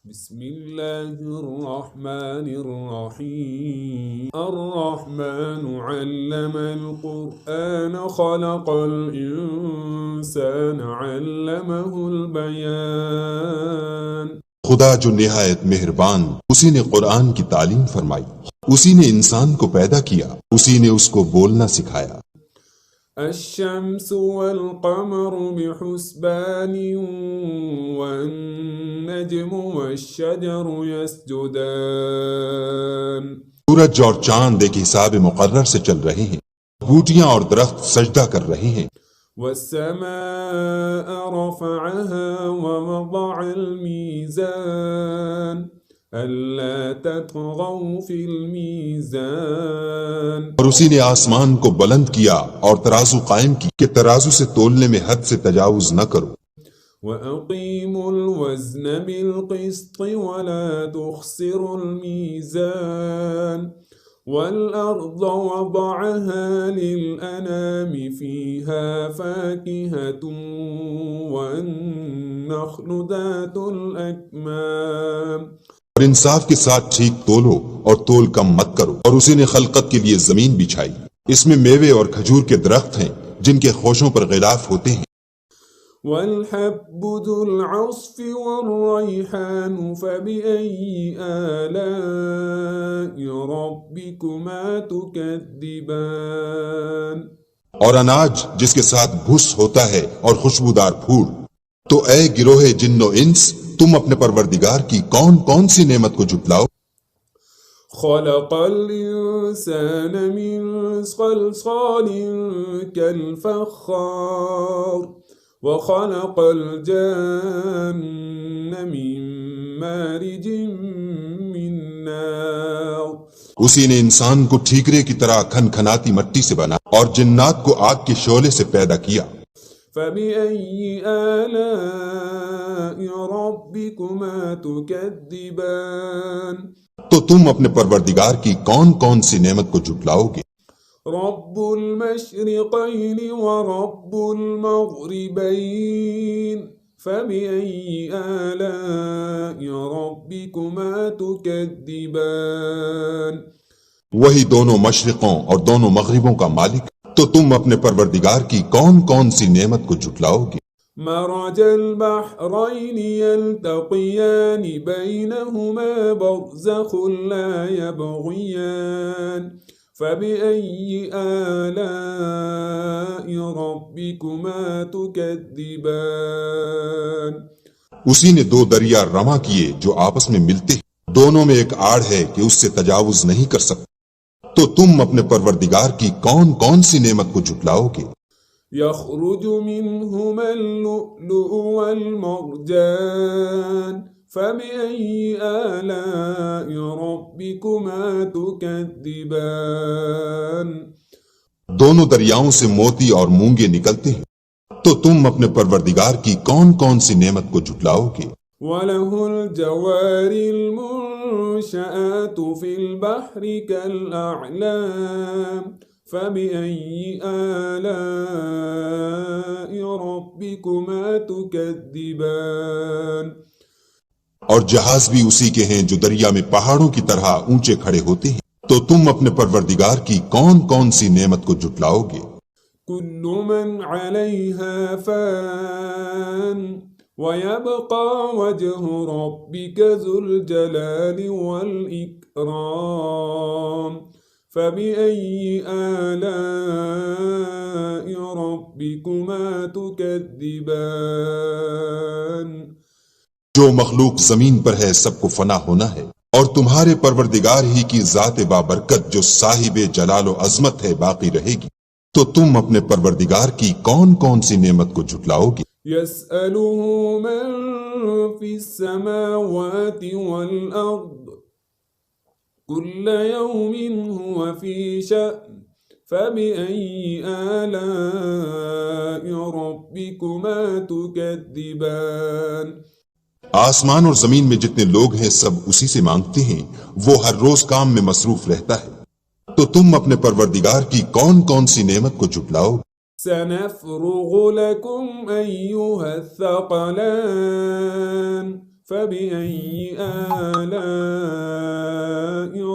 بسم الله الرحمن الرحيم الرحمن علم القرآن خلق الإنسان علمه البيان خدا جو نہایت مہربان، اسی نے قرآن کی تعلیم فرمائی، اسی نے انسان کو پیدا کیا، اسی نے اس کو بولنا سکھایا۔ الشمس والقمر بحسبان والنجم والشجر يسجدان سورج اور چاند ایک حساب مقرر سے چل رہے ہیں، بوٹیاں اور درخت سجدہ کر رہے ہیں۔ والسماء رفعها ووضع الميزان ألا تطغوا في الميزان اور اسی نے آسمان کو بلند کیا اور ترازو قائم کی کہ ترازو سے تولنے میں حد سے تجاوز نہ کرو۔ وأقيموا الوزن بالقسط ولا تخسروا الميزان والأرض وضعها للأنام فيها فاكهة والنخل ذات الأكمام اور انصاف کے ساتھ ٹھیک تولو اور تول کم مت کرو، اور اسی نے خلقت کے لیے زمین بچھائی، اس میں میوے اور کھجور کے درخت ہیں جن کے خوشوں پر غلاف ہوتے ہیں۔ والحب ذو العصف والريحان فبأي آلاء ربكما تكذبان اور اناج جس کے ساتھ بھس ہوتا ہے اور خوشبودار پھول، تو اے گروہ جن و انس، تم اپنے پروردگار کی کون کون سی نعمت کو جھٹلاؤ۔ خلق الإنسان من صلصال كالفخار وخلق الجن من مارج من نار اسی نے انسان کو ٹھیکرے کی طرح کھن کھناتی مٹی سے بنا اور جنات کو آگ کے شعلے سے پیدا کیا۔ فبأي آلاء ربكما تكذبان تو تم اپنے پروردگار کی کون کون سی نعمت کو جھٹلاؤ گے؟ رب المشرقين ورب المغربين فبأي آلاء ربكما تكذبان وہی دونوں مشرقوں اور دونوں مغربوں کا مالک، تو تم اپنے پروردگار کی کون کون سی نعمت کو جھٹلاؤ گے؟ مرج البحرين يلتقيان بينهما برزخ لا يبغيان فبأي آلاء ربكما تكذبان اسی نے دو دریا رواں کیے جو آپس میں ملتے ہیں، دونوں میں ایک آڑ ہے کہ اس سے تجاوز نہیں کر سکتے، تو تم اپنے پروردگار کی کون کون سی نعمت کو جھٹلاؤ گے؟ يخرج منهما اللؤلؤ والمرجان فبأي آلاء ربكما تكذبان دونوں دریاؤں سے موتی اور مونگے نکلتے ہیں، تو تم اپنے پروردگار کی کون کون سی نعمت کو جھٹلاؤ گے؟ وله الجوار المنشآت في البحر كالأعلام فبأي آلاء ربكما تكذبان اور جہاز بھی اسی کے ہیں جو دریا میں پہاڑوں کی طرح اونچے کھڑے ہوتے ہیں، تو تم اپنے پروردگار کی کون کون سی نعمت کو جھٹلاؤ گے؟ كل من عليها فان ويبقى وجه ربك ذو الجلال والإكرام فبأي آلاء ربكما تكذبان جو مخلوق زمین پر ہے سب کو فنا ہونا ہے، اور تمہارے پروردگار ہی کی ذات بابرکت جو صاحب جلال و عظمت ہے باقی رہے گی، تو تم اپنے پروردگار کی کون کون سی نعمت کو جھٹلاؤ گے؟ يسأله من في السماوات والأرض كل يوم هو في شأن فبأي آلاء ربكما تكذبان آسمان اور زمین میں جتنے لوگ ہیں سب اسی سے مانگتے ہیں، وہ ہر روز کام میں مصروف رہتا ہے، تو تم اپنے پروردگار کی کون کون سی نعمت کو جھٹلاؤ؟ سنفرغ لكم أيها الثقلان فبأي آلاء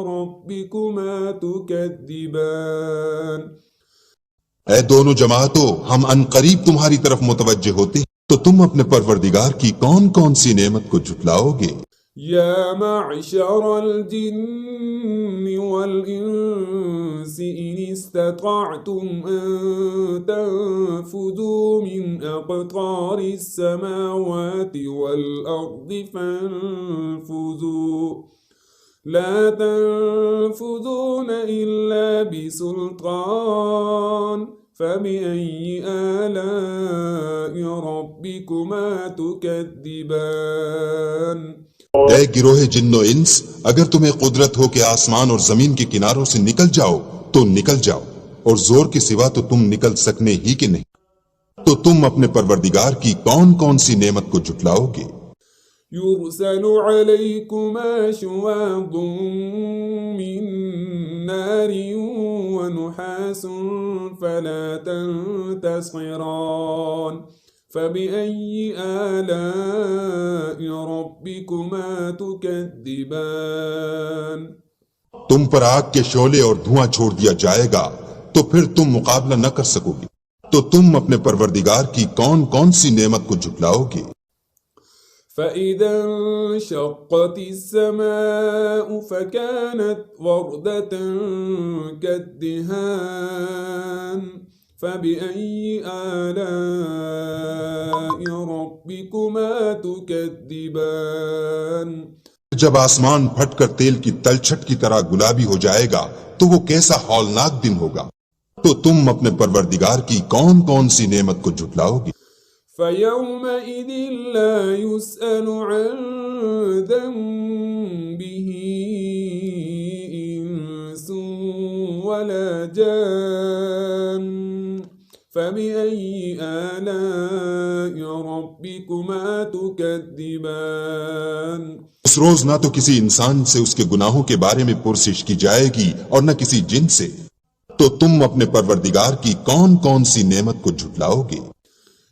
ربكما تكذبان اے دونوں جماعتوں، ہم ان قریب تمہاری طرف متوجہ ہوتے ہیں، تو تم اپنے پروردگار کی کون کون سی نعمت کو جھٹلاؤ گے؟ يا معشر الجن والإنس إن استطعتم أن تنفذوا من أقطار السماوات والأرض فانفذوا لا تنفذون إلا بسلطان فبأي آلاء ربكما تكذبان اے گروہ جن و انس، اگر تمہیں قدرت ہو کہ آسمان اور زمین کے کناروں سے نکل جاؤ تو نکل جاؤ، اور زور کے سوا تو تم نکل سکنے ہی کہ نہیں، تو تم اپنے پروردگار کی کون کون سی نعمت کو جھٹلاؤ گے؟ يرسل عليكما شواظ من نار ونحاس فلا تنتصران فبأي آلاء ربكما تكذبان تم پر آگ کے شعلے اور دھواں چھوڑ دیا جائے گا تو پھر تم مقابلہ نہ کر سکو گے، تو تم اپنے پروردگار کی کون کون سی نعمت کو جھٹلاؤ گے؟ فإذا انشقت السماء فكانت وردة كالدهان فبأي آلاء ربكما تكذبان جب آسمان پھٹ کر تیل کی تلچھٹ کی طرح گلابی ہو جائے گا تو وہ کیسا ہولناک دن ہوگا، تو تم اپنے پروردگار کی کون کون سی نعمت کو جھٹلاؤ گے؟ فيومئذ لا يسأل عن ذنبه إنس ولا جان فبأي آلاء ربكما تكذبان اس روز نہ تو کسی انسان سے اس کے گناہوں کے بارے میں پرسش کی جائے گی اور نہ کسی جن سے، تو تم اپنے پروردگار کی کون کون سی نعمت کو جھٹلاؤ گے؟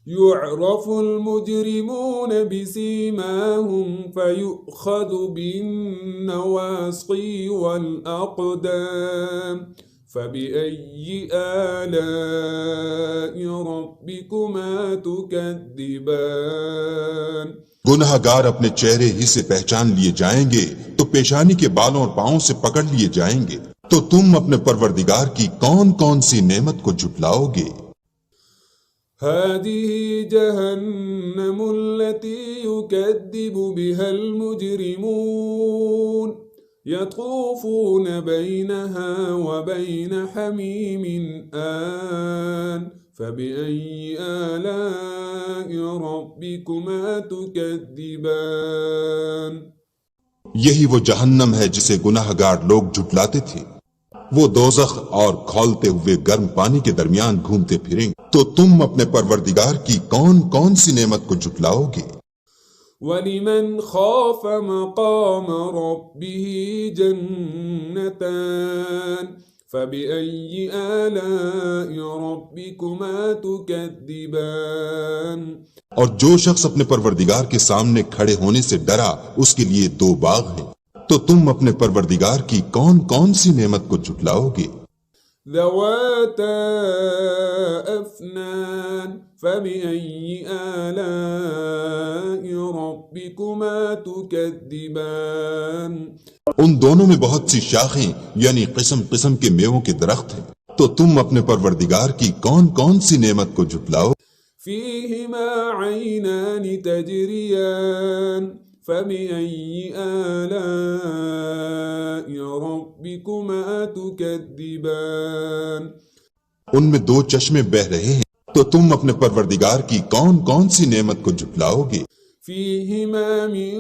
يعرف المجرمون بسيماهم فيؤخذ بالنواصي والأقدام فبأي آلاء ربكما تكذبان گنہگار اپنے چہرے ہی سے پہچان لیے جائیں گے تو پیشانی کے بالوں اور پاؤں سے پکڑ لیے جائیں گے، تو تم اپنے پروردگار کی کون کون سی نعمت کو جھٹلاؤ گے؟ هذه جهنم التي يكذب بها المجرمون يطوفون بينها وبين حميم آن فبأي آلاء ربكما تكذبان یہی وہ جہنم ہے جسے گناہگار لوگ جھٹلاتے تھے، وہ دوزخ اور کھولتے ہوئے گرم پانی کے درمیان گھومتے پھریں، تو تم اپنے پروردگار کی کون کون سی نعمت کو جھٹلاؤ گے؟ وَلِمَنْ خَافَ مَقَامَ رَبِّهِ جَنَّتَانِ فَبِأَيِّ آلَاءِ رَبِّكُمَا تُكَذِّبَانِ اور جو شخص اپنے پروردگار کے سامنے کھڑے ہونے سے ڈرا، اس کے لیے دو باغ ہیں، تو تم اپنے پروردگار کی کون کون سی نعمت کو جھٹلاؤ گے؟ ذواتا أفنان فبأي آلاء ربكما تكذبان ان دونوں میں بہت سی شاخیں یعنی قسم قسم کے میووں کے درخت ہیں، تو تم اپنے پروردگار کی کون کون سی نعمت کو جھٹلاؤ؟ فيهما عينان تجريان فبأي آلاء ربكما تكذبان ان میں دو چشمے بہ رہے ہیں، تو تم اپنے پروردگار کی کون کون سی نعمت کو جھٹلاؤ گے؟ فيهما من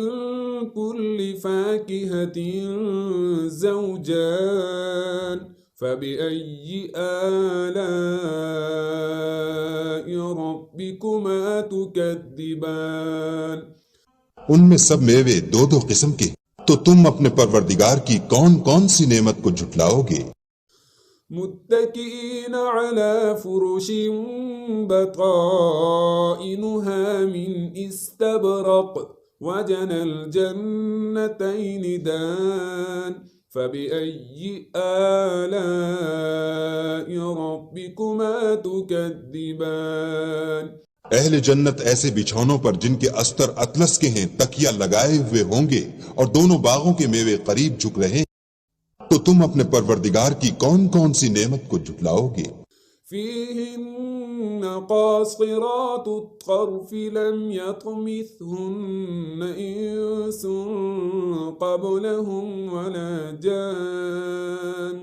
كل فاكهة زوجان فبأي آلاء ربكما تكذبان ان میں سب میوے دو دو قسم کے، تو تم اپنے پروردگار کی کون کون سی نعمت کو جھٹلاؤ گے؟ متكئين على فرش بطائنها من استبرق وجنى الجنتين دان فبأي آلاء ربكما تكذبان اہل جنت ایسے بچھونوں پر جن کے استر اطلس کے ہیں تکیہ لگائے ہوئے ہوں گے اور دونوں باغوں کے میوے قریب جھک رہے ہیں، تو تم اپنے پروردگار کی کون کون سی نعمت کو جھٹلاؤ گے؟ فيهن قاصرات الطرف لم يطمثهن إنس قبلهم ولا جان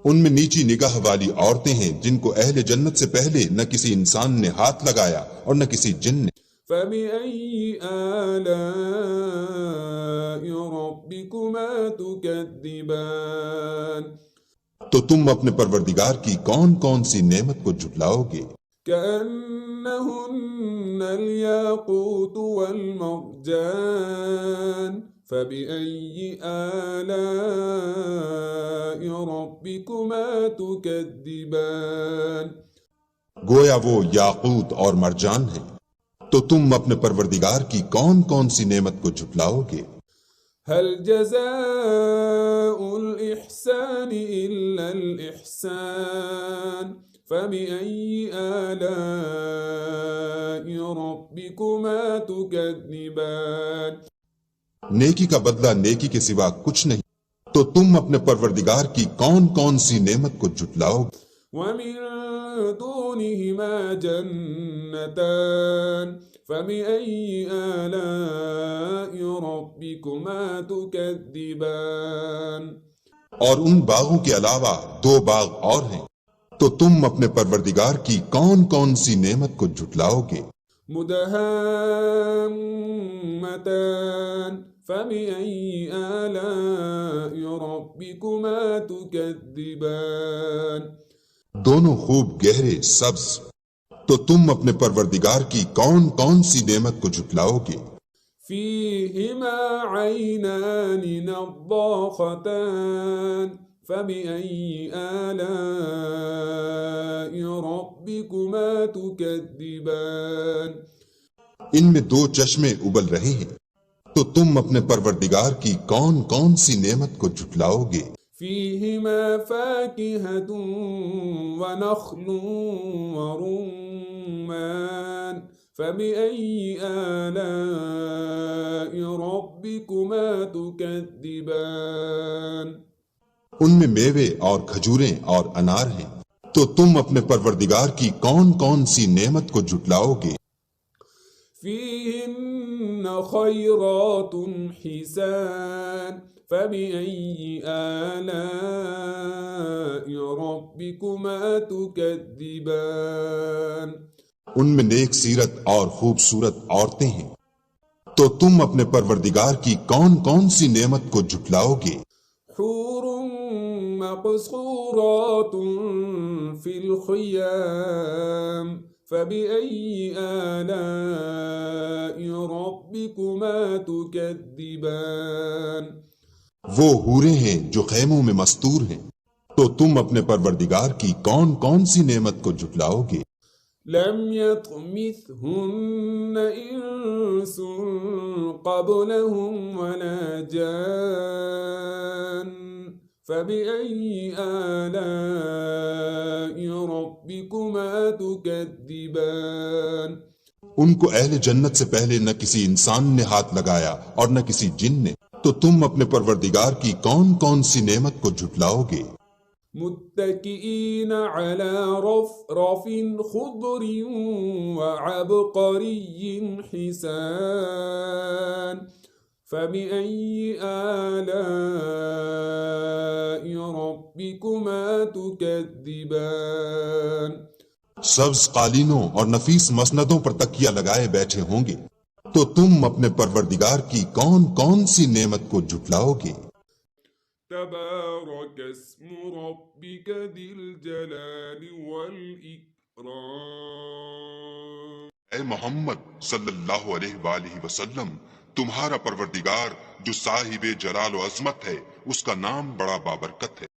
ان میں نیچی نگاہ والی عورتیں ہیں جن کو اہل جنت سے پہلے نہ کسی انسان نے ہاتھ لگایا اور نہ کسی جن نے۔ فبأي آلاء ربكما تكذبان تو تم اپنے پروردگار کی کون کون سی نعمت کو جھٹلاؤ گے؟ كأنهن الياقوت والمرجان فبأي آلاء ربكما تكذبان گویا وہ یاقوت اور مرجان ہیں، تو تم اپنے پروردگار کی کون کون سی نعمت کو جھٹلاؤ گے؟ هل جزاء الإحسان إلا الإحسان فبأي آلاء ربكما تكذبان نیکی کا بدلہ نیکی کے سوا کچھ نہیں، تو تم اپنے پروردگار کی کون کون سی نعمت کو جھٹلاؤ گے؟ ومن دونهما جنتان فبأي آلاء ربكما تكذبان اور ان باغوں کے علاوہ دو باغ اور ہیں، تو تم اپنے پروردگار کی کون کون سی نعمت کو جھٹلاؤ گے؟ مدهامتان فبأي آلاء ربكما تكذبان دونوں خوب گہرے سبز، تو تم اپنے پروردگار کی کون کون سی نعمت کو جھٹلاؤ گے؟ فيهما عينان نضاختان فبأي آلاء ربكما تكذبان ان میں دو چشمے ابل رہے ہیں، تو تم اپنے پروردگار کی کون کون سی نعمت کو جھٹلاؤ گے؟ فيهما فاكهة ونخل ورمان فبأي آلاء ربكما تكذبان ان میں میوے اور کھجوریں اور انار ہیں، تو تم اپنے پروردگار کی کون کون سی نعمت کو جھٹلاؤ گے؟ فيهن خيرات حسان فبأي آلاء ربكما تكذبان ان میں نیک سیرت اور خوبصورت عورتیں ہیں، تو تم اپنے پروردگار کی کون کون سی نعمت کو جھٹلاؤ گے؟ حور مقصورات في الخيام فبأي آلاء ربكما تكذبان وہ حوریں ہیں جو خیموں میں مستور ہیں، تو تم اپنے پروردگار کی کون کون سی نعمت کو جھٹلاؤ گے؟ لم يطمثهن إنس قبلهم ولا جان فبأي آلاء ربكما تكذبان ان کو اہل جنت سے پہلے نہ کسی انسان نے ہاتھ لگایا اور نہ کسی جن نے، تو تم اپنے پروردگار کی کون کون سی نعمت کو جھٹلاؤ گے؟ متكئين على رفرف خضر وعبقري حسان فبأي آلاء ربكما تكذبان سبز قالینوں اور نفیس مسندوں پر تکیہ لگائے بیٹھے ہوں گے، تو تم اپنے پروردگار کی کون کون سی نعمت کو جھٹلاؤ گے؟ تبارك اسم ربك ذي الجلال والإكرام اے محمد صلی اللہ علیہ وآلہ وسلم، تمہارا پروردگار جو صاحب جلال و عظمت ہے، اس کا نام بڑا بابرکت ہے۔